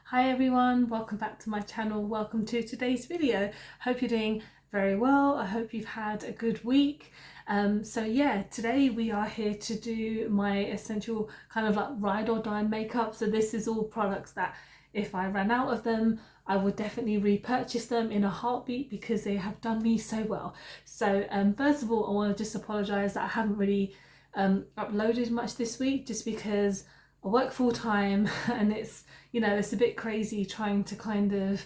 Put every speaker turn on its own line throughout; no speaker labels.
Hi everyone, welcome back to my channel. Welcome to today's video. Hope you're doing very well. I hope you've had a good week. Today we are here to do my essential kind of like ride or die makeup. So this is all products that if I ran out of them, I would definitely repurchase them in a heartbeat because they have done me so well. First of all, I want to just apologise that I haven't really uploaded much this week just because I work full time and it's a bit crazy trying to kind of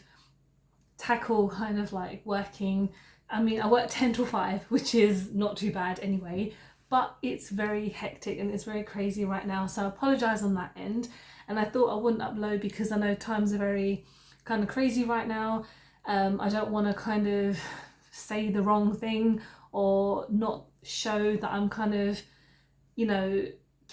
tackle kind of like working. I mean, I work 10 till 5, which is not too bad anyway, but it's very hectic and it's very crazy right now. So I apologise on that end. And I thought I wouldn't upload because I know times are very kind of crazy right now. I don't want to kind of say the wrong thing or not show that I'm kind of,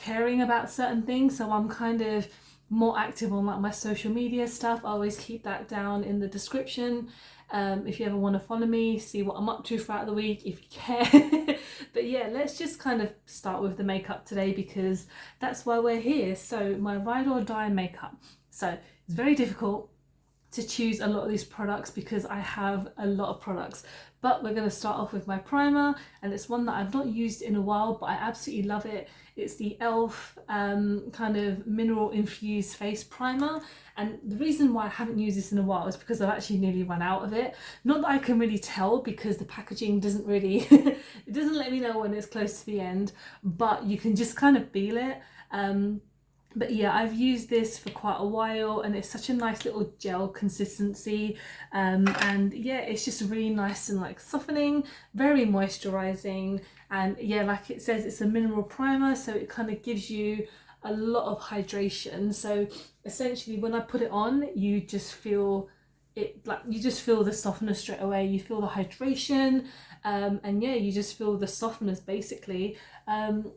caring about certain things. So I'm kind of more active on like my social media stuff. I always keep that down in the description. If you ever want to follow me, see what I'm up to throughout the week, if you care. But yeah, let's just kind of start with the makeup today because that's why we're here. So my ride or die makeup. So it's very difficult to choose a lot of these products because I have a lot of products, but we're going to start off with my primer, and it's one that I've not used in a while but I absolutely love it. It's the e.l.f. Kind of mineral infused face primer, and the reason why I haven't used this in a while is because I've actually nearly run out of it. Not that I can really tell because the packaging doesn't really it doesn't let me know when it's close to the end, but you can just kind of feel it. But yeah, I've used this for quite a while and it's such a nice little gel consistency, and yeah, it's just really nice and like softening, very moisturizing, and yeah, like it says, it's a mineral primer, so it kind of gives you a lot of hydration. So essentially when I put it on, you just feel it, like you just feel the softness straight away, you feel the hydration, and yeah, you just feel the softness basically.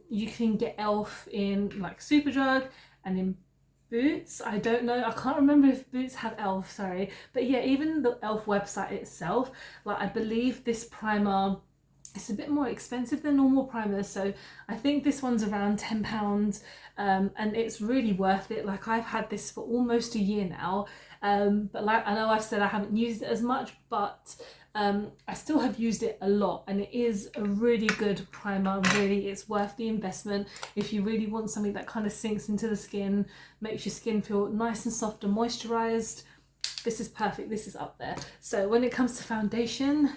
You can get e.l.f. in like Superdrug and in Boots. I don't know, I can't remember if Boots have e.l.f., sorry, but yeah, even the e.l.f. website itself, like I believe this primer, it's a bit more expensive than normal primers, so I think this one's around £10, and it's really worth it. Like I've had this for almost a year now, but like I know I've said I haven't used it as much, but I still have used it a lot, and it is a really good primer. Really, it's worth the investment if you really want something that kind of sinks into the skin, makes your skin feel nice and soft and moisturized. This is perfect, this is up there. So when it comes to foundation,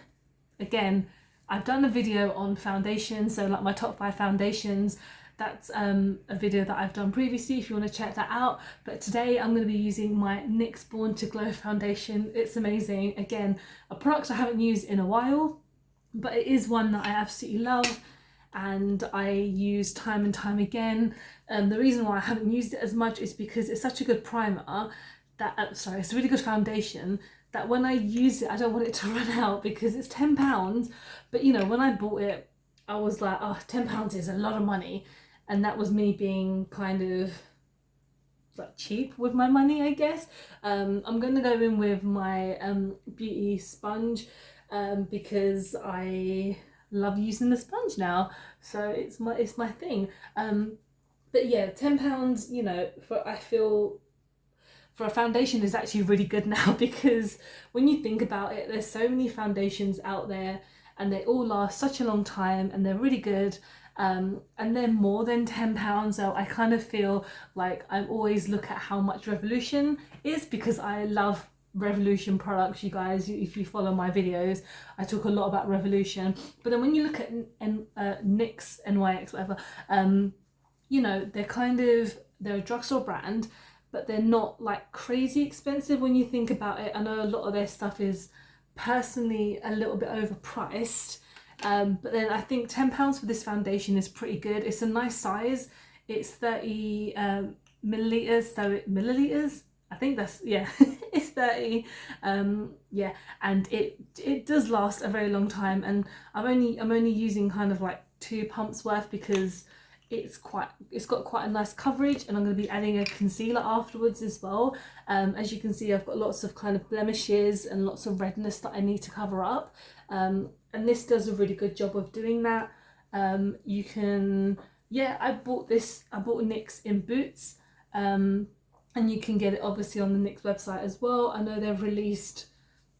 again, I've done a video on foundation, so like my top 5 foundations. That's a video that I've done previously if you want to check that out. But today I'm going to be using my NYX Born to Glow foundation. It's amazing. Again, a product I haven't used in a while, but it is one that I absolutely love and I use time and time again. The reason why I haven't used it as much is because it's such a good primer that, it's a really good foundation that when I use it, I don't want it to run out because it's £10. But you know, when I bought it, I was like, oh, £10 is a lot of money. And that was me being kind of like cheap with my money, I guess. I'm going to go in with my beauty sponge because I love using the sponge now, so it's my thing. But yeah, £10, you know, I feel for a foundation is actually really good now because when you think about it, there's so many foundations out there and they all last such a long time and they're really good. And they're more than £10, so I kind of feel like I always look at how much Revolution is because I love Revolution products. You guys, if you follow my videos, I talk a lot about Revolution. But then when you look at NYX, NYX, whatever, you know, they're a drugstore brand, but they're not like crazy expensive when you think about it. I know a lot of their stuff is personally a little bit overpriced, but then I think £10 for this foundation is pretty good. It's a nice size. It's 30 milliliters, so milliliters, I think that's, yeah, it's 30, yeah, and it does last a very long time, and I'm only using kind of like 2 pumps worth because it's got quite a nice coverage, and I'm going to be adding a concealer afterwards as well. As you can see, I've got lots of kind of blemishes and lots of redness that I need to cover up, and this does a really good job of doing that. You can, yeah, I bought NYX in Boots, and you can get it obviously on the NYX website as well. I know they've released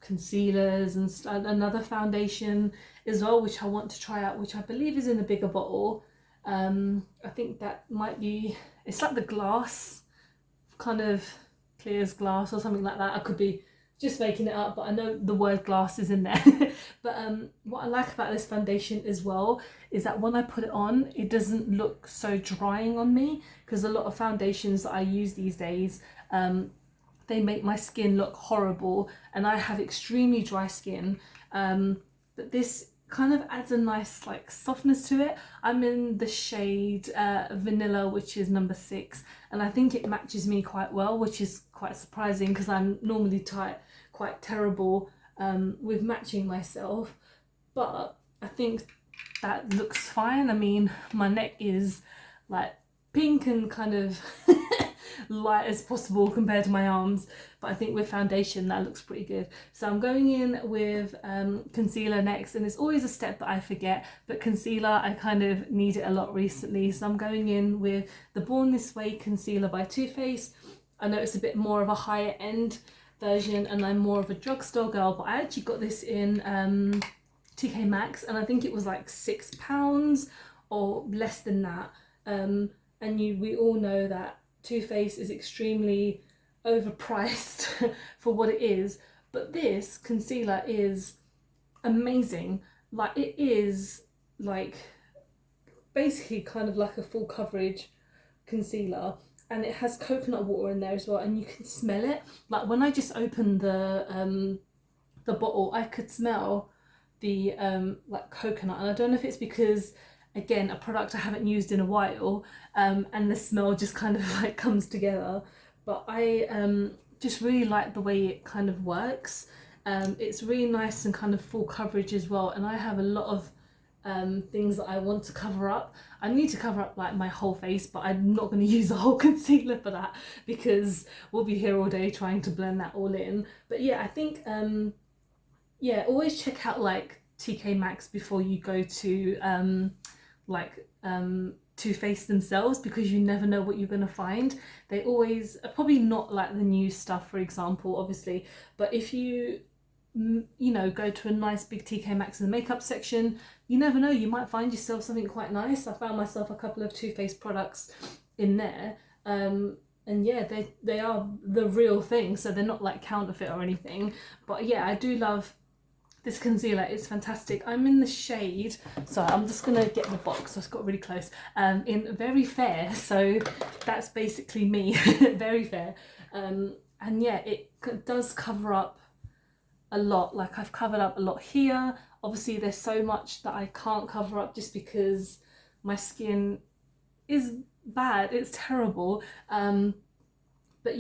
concealers and another foundation as well, which I want to try out, which I believe is in a bigger bottle. I think that might be, it's like the glass, kind of clear as glass or something like that. I could be just making it up, but I know the word glass is in there. But what I like about this foundation as well is that when I put it on, it doesn't look so drying on me, because a lot of foundations that I use these days, they make my skin look horrible, and I have extremely dry skin. But this kind of adds a nice like softness to it. I'm in the shade Vanilla, which is number 6, and I think it matches me quite well, which is quite surprising because I'm normally quite terrible with matching myself. But I think that looks fine. I mean, my neck is like pink and kind of light as possible compared to my arms, but I think with foundation that looks pretty good. So I'm going in with concealer next, and it's always a step that I forget, but concealer, I kind of need it a lot recently. So I'm going in with the Born This Way concealer by Too Faced. I know it's a bit more of a higher end version and I'm more of a drugstore girl, but I actually got this in TK Maxx, and I think it was like £6 or less than that. And we all know that Too Faced is extremely overpriced for what it is, but this concealer is amazing. Like, it is like basically kind of like a full coverage concealer, and it has coconut water in there as well, and you can smell it. Like, when I just opened the bottle, I could smell the like coconut, and I don't know if it's because, again, a product I haven't used in a while, and the smell just kind of like comes together. But I just really like the way it kind of works. It's really nice and kind of full coverage as well, and I have a lot of things that I want to cover up. I need to cover up like my whole face, but I'm not going to use a whole concealer for that because we'll be here all day trying to blend that all in. But yeah, I think yeah, always check out like TK Maxx before you go to Too Faced themselves, because you never know what you're going to find. They always are probably not like the new stuff, for example, obviously, but if you go to a nice big TK Maxx in the makeup section, you never know, you might find yourself something quite nice. I found myself a couple of Too Faced products in there, and yeah, they are the real thing, so they're not like counterfeit or anything. But yeah, I do love this concealer. It's fantastic. I'm in the shade, so I'm just gonna get the box, so it's got really close, in Very Fair, so that's basically me. Very Fair. And yeah, it does cover up a lot. Like, I've covered up a lot here. Obviously there's so much that I can't cover up just because my skin is bad, it's terrible, but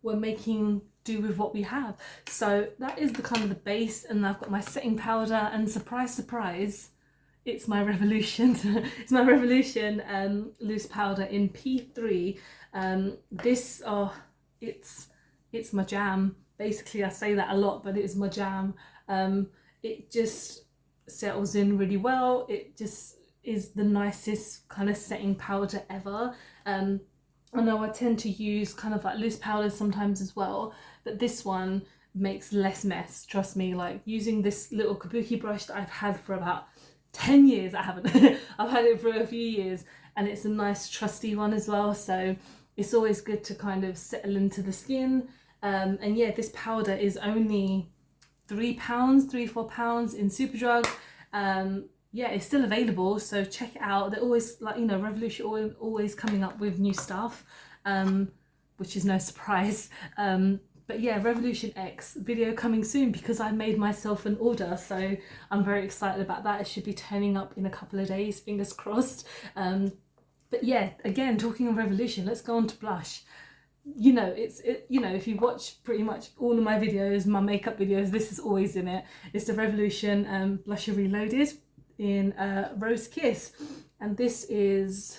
we're making do with what we have. So that is the kind of the base, and I've got my setting powder, and surprise surprise, it's my Revolution it's my Revolution loose powder in P3. This it's my jam. Basically, I say that a lot, but it is my jam. It just settles in really well. It just is the nicest kind of setting powder ever. I know I tend to use kind of like loose powders sometimes as well, but this one makes less mess, trust me. Like, using this little kabuki brush that I've had for about 10 years, I haven't, I've had it for a few years, and it's a nice trusty one as well, so it's always good to kind of settle into the skin. And yeah, this powder is only £3, £4 in Superdrug. Yeah, it's still available, so check it out. They're always like, Revolution always coming up with new stuff, which is no surprise. But yeah, Revolution X video coming soon, because I made myself an order, so I'm very excited about that. It should be turning up in a couple of days, fingers crossed. But yeah, again, talking of Revolution, let's go on to blush. If you watch pretty much all of my videos, my makeup videos, this is always in it. It's the Revolution Blusher Reloaded in Rose Kiss, and this is,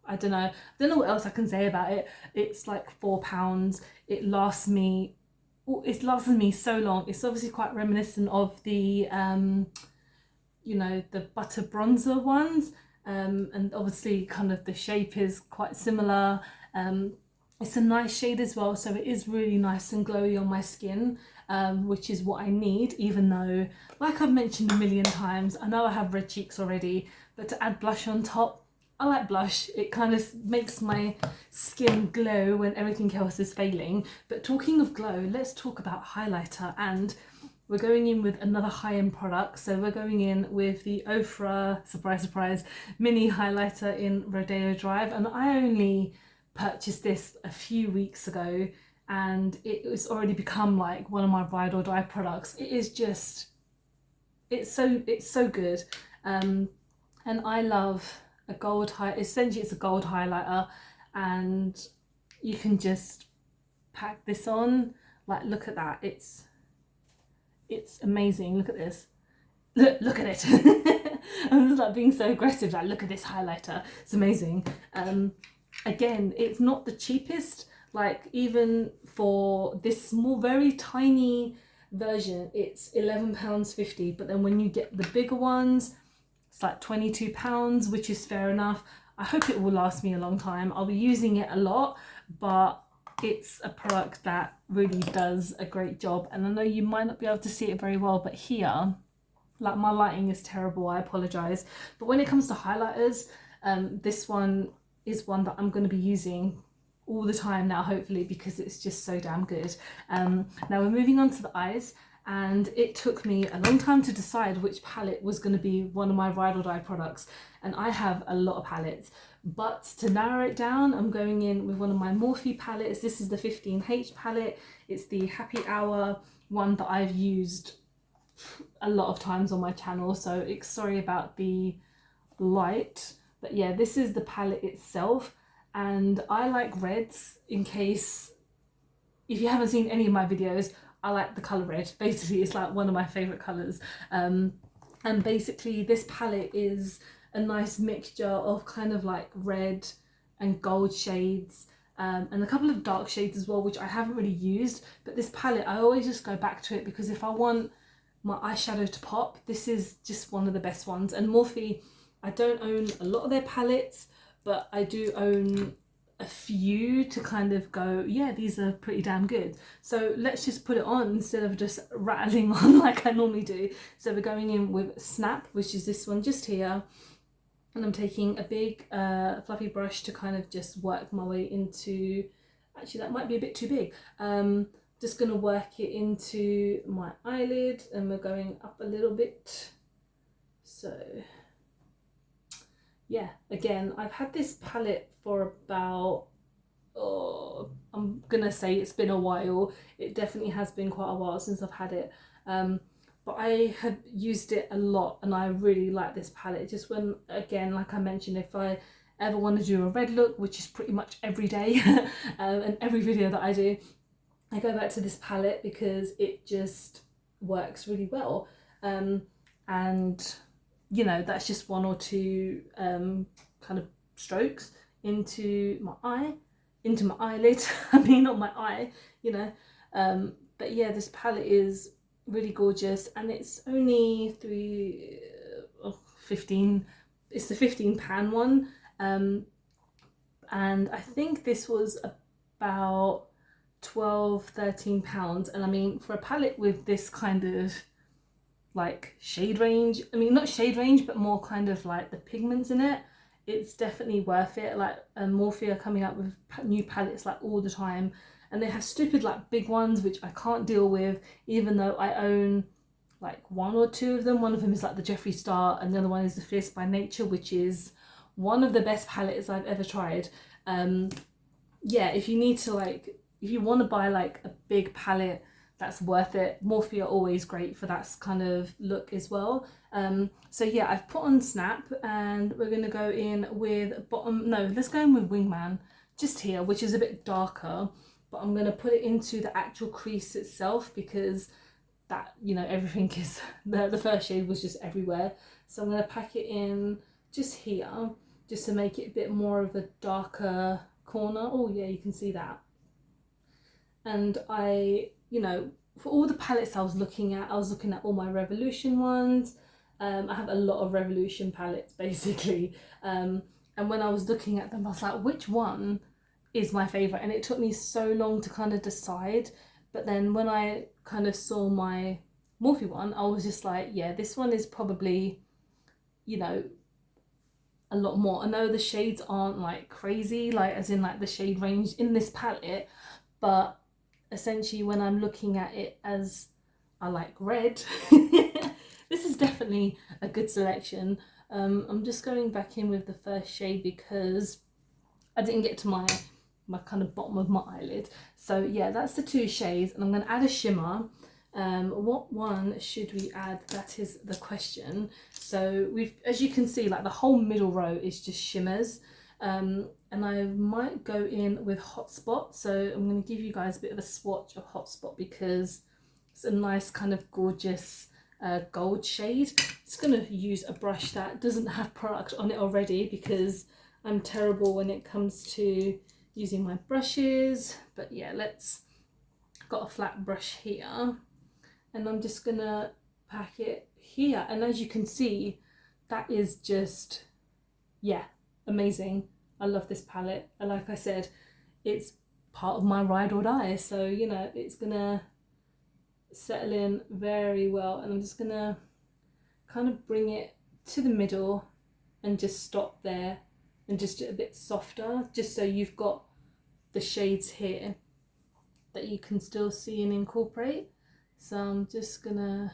I don't know what else I can say about it. It's like £4. It lasts me so long. It's obviously quite reminiscent of the the butter bronzer ones, and obviously kind of the shape is quite similar. It's a nice shade as well, so it is really nice and glowy on my skin, which is what I need, even though, like I've mentioned a million times, I know I have red cheeks already, but to add blush on top, I like blush. It kind of makes my skin glow when everything else is failing. But talking of glow, let's talk about highlighter, and we're going in with another high-end product. So we're going in with the Ofra, surprise, surprise, mini highlighter in Rodeo Drive, and I only purchased this a few weeks ago and it's already become like one of my ride or die products. It is just, it's so good. And I love a gold essentially it's a gold highlighter, and you can just pack this on. Like, look at that, it's amazing. Look at this, look at it. I'm just like being so aggressive, like, look at this highlighter, it's amazing. Again, it's not the cheapest, like even for this small, very tiny version, it's £11.50, but then when you get the bigger ones, it's like £22, which is fair enough. I hope it will last me a long time. I'll be using it a lot, but it's a product that really does a great job. And I know you might not be able to see it very well, but here, like, my lighting is terrible, I apologize. But when it comes to highlighters, this one is one that I'm going to be using all the time now, hopefully, because it's just so damn good. Now we're moving on to the eyes, and it took me a long time to decide which palette was going to be one of my ride or die products, and I have a lot of palettes, but to narrow it down, I'm going in with one of my Morphe palettes. This is the 15H palette. It's the Happy Hour one that I've used a lot of times on my channel, so sorry about the light. But yeah, this is the palette itself, and I like reds. In case if you haven't seen any of my videos, I like the colour red. Basically, it's like one of my favourite colours. And basically this palette is a nice mixture of kind of like red and gold shades, and a couple of dark shades as well, which I haven't really used. But this palette, I always just go back to it, because if I want my eyeshadow to pop, this is just one of the best ones. And Morphe, I don't own a lot of their palettes, but I do own a few to kind of go, yeah, these are pretty damn good. So let's just put it on instead of just rattling on like I normally do. So we're going in with Snap, which is this one just here. And I'm taking a big fluffy brush to kind of just work my way into, actually that might be a bit too big. Just gonna work it into my eyelid, and we're going up a little bit. So yeah, again, I've had this palette for about, I'm gonna say it's been a while. It definitely has been quite a while since I've had it. But I had used it a lot, and I really like this palette. Just when, again, like I mentioned, if I ever want to do a red look, which is pretty much every day, and every video that I do, I go back to this palette because it just works really well. And you know, that's just one or two kind of strokes into my eye, into my eyelid. I mean, not my eye, you know. But yeah, this palette is really gorgeous, and it's only 15. It's the 15 pan one, and I think this was about £12–13. And I mean, for a palette with this kind of like shade range, I mean, not shade range, but more kind of like the pigments in it, it's definitely worth it. Like, Morphe are coming out with new palettes like all the time, and they have stupid like big ones which I can't deal with, even though I own like one or two of them. One of them is like the Jeffree Star, and the other one is the Fierce by Nature, which is one of the best palettes I've ever tried. Yeah, if you need to, like, if you want to buy like a big palette that's worth it, Morphe are always great for that kind of look as well. So yeah, I've put on Snap, and we're going to go in with let's go in with Wingman just here, which is a bit darker, but I'm going to put it into the actual crease itself, because that, you know, everything is, the first shade was just everywhere. So I'm going to pack it in just here, just to make it a bit more of a darker corner. Oh yeah, you can see that. And I, you know, for all the palettes I was looking at all my Revolution ones. I have a lot of Revolution palettes basically, and when I was looking at them, I was like, which one is my favorite, and it took me so long to kind of decide. But then when I kind of saw my Morphe one, I was just like, yeah, this one is probably, you know, a lot more. I know the shades aren't like crazy, like as in like the shade range in this palette, but essentially when I'm looking at it as I like red, this is definitely a good selection. I'm just going back in with the first shade because I didn't get to my kind of bottom of my eyelid. So yeah, that's the two shades, and I'm going to add a shimmer. What one should we add? That is the question. So we've, as you can see, like the whole middle row is just shimmers. And I might go in with Hotspot. So I'm going to give you guys a bit of a swatch of Hotspot because it's a nice kind of gorgeous gold shade. Just going to use a brush that doesn't have product on it already because I'm terrible when it comes to using my brushes. But yeah, got a flat brush here, and I'm just gonna pack it here. And as you can see, that is just, yeah, amazing. I love this palette. And like I said, it's part of my ride or die. So, you know, it's gonna settle in very well. And I'm just gonna kind of bring it to the middle and just stop there and just do it a bit softer, just so you've got the shades here that you can still see and incorporate. So I'm just gonna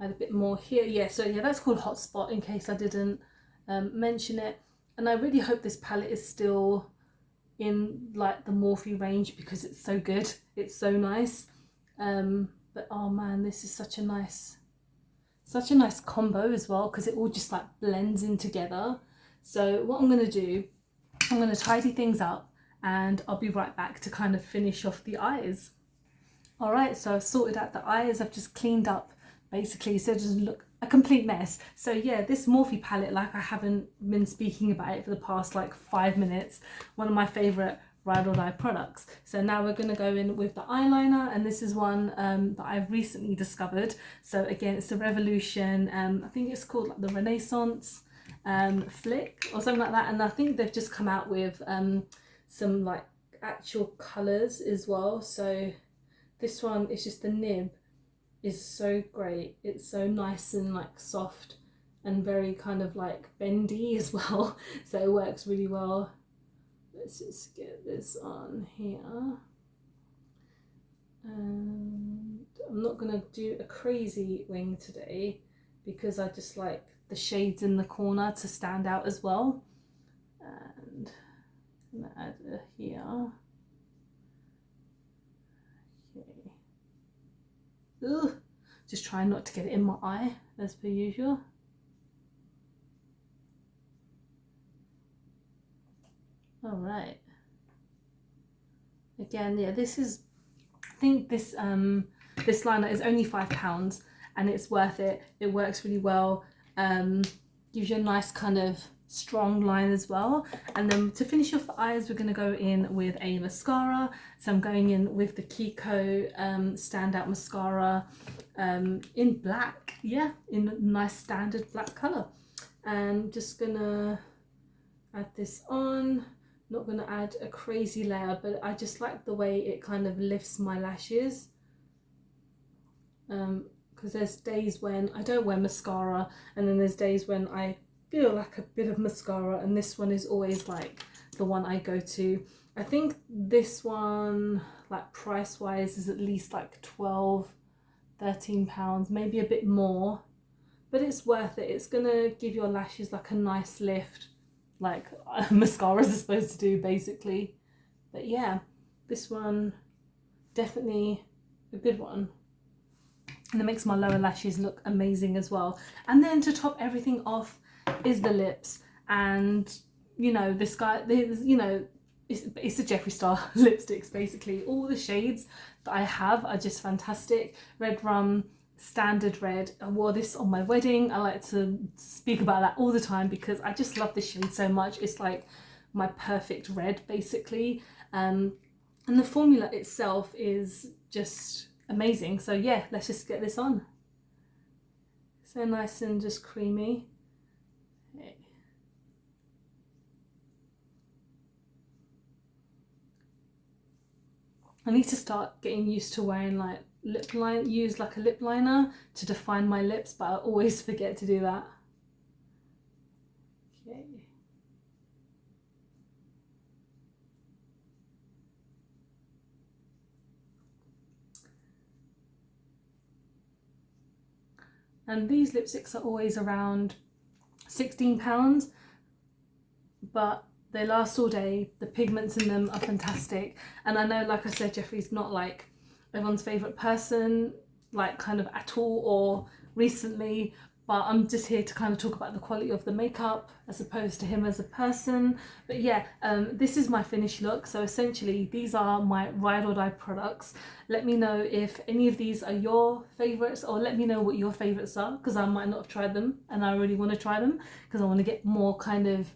add a bit more here. Yeah, so yeah, that's called Hotspot in case I didn't mention it. And I really hope this palette is still in like the Morphe range because it's so good. It's so nice. But oh man, this is such a nice combo as well because it all just like blends in together. So what I'm gonna do, I'm gonna tidy things up and I'll be right back to kind of finish off the eyes. All right, so I've sorted out the eyes. I've just cleaned up basically so it doesn't look a complete mess. So yeah, this Morphe palette, like I haven't been speaking about it for the past like 5 minutes, one of my favorite ride or die products. So now we're going to go in with the eyeliner, and this is one that I've recently discovered. So again, it's the Revolution, I think it's called like the Renaissance Flick or something like that, and I think they've just come out with some like actual colours as well. So this one is just the nib is so great. It's so nice and like soft and very kind of like bendy as well. So it works really well. Let's just get this on here. And I'm not gonna do a crazy wing today because I just like the shades in the corner to stand out as well. And I'm gonna add a here. Okay. Ugh. Just trying not to get it in my eye as per usual. All right. Again, yeah, this is, I think this this liner is only £5 and it's worth it. It works really well. Gives you a nice kind of strong line as well. And then to finish off the eyes, we're going to go in with a mascara. So I'm going in with the Kiko standout mascara in black, yeah, in a nice standard black colour. And just gonna add this on. Not gonna add a crazy layer, but I just like the way it kind of lifts my lashes. Because there's days when I don't wear mascara, and then there's days when I feel like a bit of mascara, and this one is always like the one I go to. I think this one, like price wise, is at least like £12–13, maybe a bit more, but it's worth it. It's gonna give your lashes like a nice lift, like mascaras are supposed to do basically. But yeah, this one definitely a good one, and it makes my lower lashes look amazing as well. And then to top everything off is the lips, and you know, this guy, you know, it's the Jeffree Star lipsticks basically. All the shades that I have are just fantastic. Red Rum, Standard Red. I wore this on my wedding. I like to speak about that all the time because I just love this shade so much. It's like my perfect red basically. And the formula itself is just amazing. So yeah, let's just get this on. So nice and just creamy. Okay. I need to start getting used to wearing like use like a lip liner to define my lips, but I always forget to do that. Okay. And these lipsticks are always around £16, but they last all day. The pigments in them are fantastic. And I know, like I said, Jeffrey's not like everyone's favourite person, like kind of at all or recently, but I'm just here to kind of talk about the quality of the makeup as opposed to him as a person. But yeah, this is my finished look. So essentially these are my ride or die products. Let me know if any of these are your favourites, or let me know what your favourites are, because I might not have tried them and I really want to try them because I want to get more kind of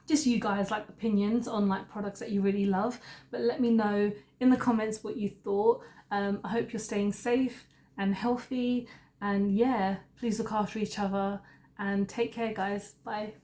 just you guys like opinions on like products that you really love. But let me know in the comments what you thought. I hope you're staying safe and healthy, and yeah, please look after each other and take care, guys. Bye.